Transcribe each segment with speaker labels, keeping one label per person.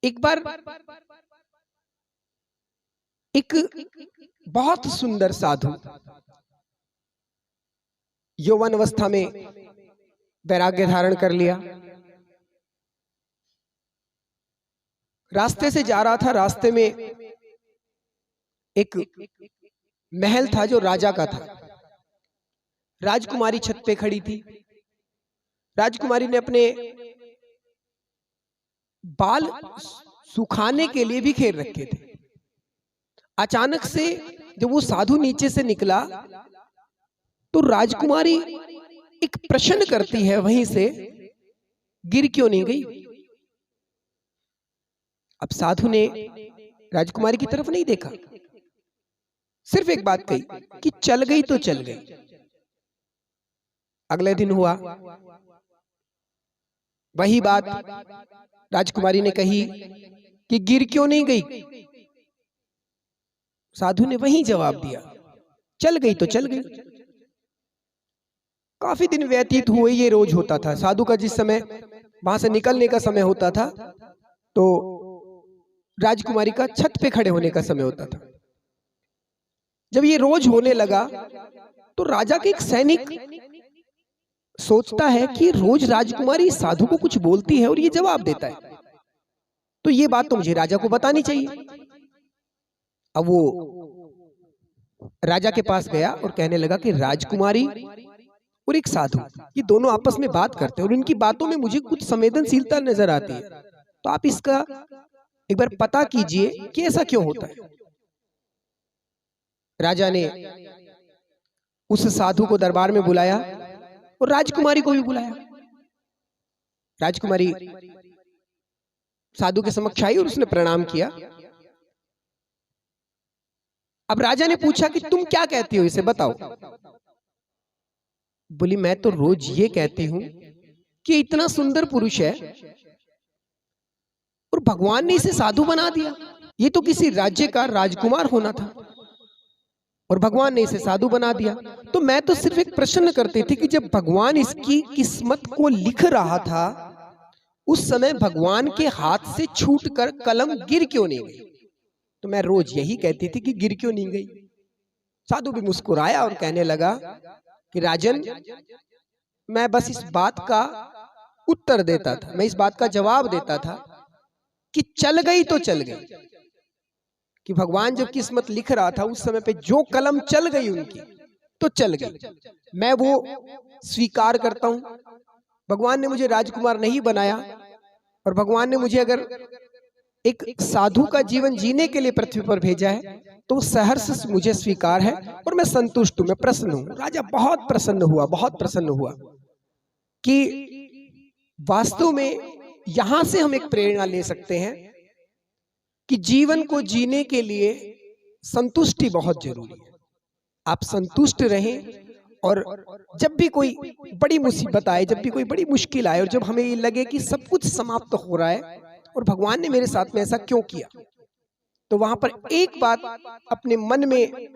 Speaker 1: एक बार एक बहुत सुंदर साधु यौवन अवस्था में वैराग्य धारण कर लिया, रास्ते से जा रहा था। रास्ते में एक महल था जो राजा का था। राजकुमारी छत पे खड़ी थी। राजकुमारी ने अपने बाल सुखाने के लिए भी घेर रखे थे। अचानक से जब वो साधु नीचे से निकला तो राजकुमारी एक प्रश्न करती है, वहीं से गिर क्यों नहीं गई। अब साधु ने राजकुमारी की तरफ नहीं देखा, सिर्फ एक बात कही कि चल गई तो चल गई। अगले दिन हुआ वही बात, राजकुमारी ने कही कि गिर क्यों नहीं गई। साधु ने वही जवाब दिया, चल गई तो चल गई। काफी दिन व्यतीत हुए, ये रोज होता था। साधु का जिस समय वहां से निकलने का समय होता था तो राजकुमारी का छत पे खड़े होने का समय होता था। जब ये रोज होने लगा तो राजा के एक सैनिक सोचता है कि रोज राजकुमारी साधु को कुछ बोलती है और ये जवाब देता है, तो ये बात तो मुझे राजा को बतानी चाहिए। अब वो राजा के पास गया और कहने लगा कि राजकुमारी और एक साधु, ये दोनों आपस में बात करते हैं और इनकी बातों में मुझे कुछ संवेदनशीलता नजर आती है, तो आप इसका एक बार पता कीजिए कि ऐसा क्यों होता है। राजा ने उस साधु को दरबार में बुलाया और राजकुमारी को भी बुलाया। राजकुमारी साधु के समक्ष आई और उसने प्रणाम किया। अब राजा ने पूछा कि तुम क्या कहती हो, इसे बताओ। बोली, मैं तो रोज ये कहती हूं कि इतना सुंदर पुरुष है और भगवान ने इसे साधु बना दिया। ये तो किसी राज्य का राजकुमार होना था और भगवान ने इसे साधु बना दिया। तो मैं तो सिर्फ एक प्रश्न करती थी कि जब भगवान इसकी किस्मत को लिख रहा था उस समय भगवान के हाथ से छूटकर कलम गिर क्यों नहीं गई। तो मैं रोज यही कहती थी कि गिर क्यों नहीं गई। साधु भी मुस्कुराया और कहने लगा कि राजन, मैं बस इस बात का उत्तर देता था, मैं इस बात का जवाब देता था कि चल गई तो चल गई, कि भगवान जब किस्मत लिख रहा था उस समय पे जो कलम चल गई उनकी तो चल गई। मैं वो स्वीकार करता हूं। भगवान ने मुझे राजकुमार नहीं बनाया और भगवान ने मुझे अगर एक साधु का जीवन जीने के लिए पृथ्वी पर भेजा है तो सहर्ष मुझे स्वीकार है और मैं संतुष्ट हूं, मैं प्रसन्न हूं। राजा बहुत प्रसन्न हुआ, बहुत प्रसन्न हुआ कि वास्तव में यहां से हम एक प्रेरणा ले सकते हैं कि जीवन को जीने के लिए संतुष्टि बहुत जरूरी है। आप संतुष्ट रहें और जब भी कोई बड़ी मुसीबत आए, जब भी कोई बड़ी मुश्किल आए और जब हमें ये लगे कि सब कुछ समाप्त हो रहा है और भगवान ने मेरे साथ में ऐसा क्यों किया, तो वहां पर एक बात अपने मन में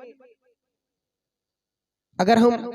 Speaker 1: अगर हम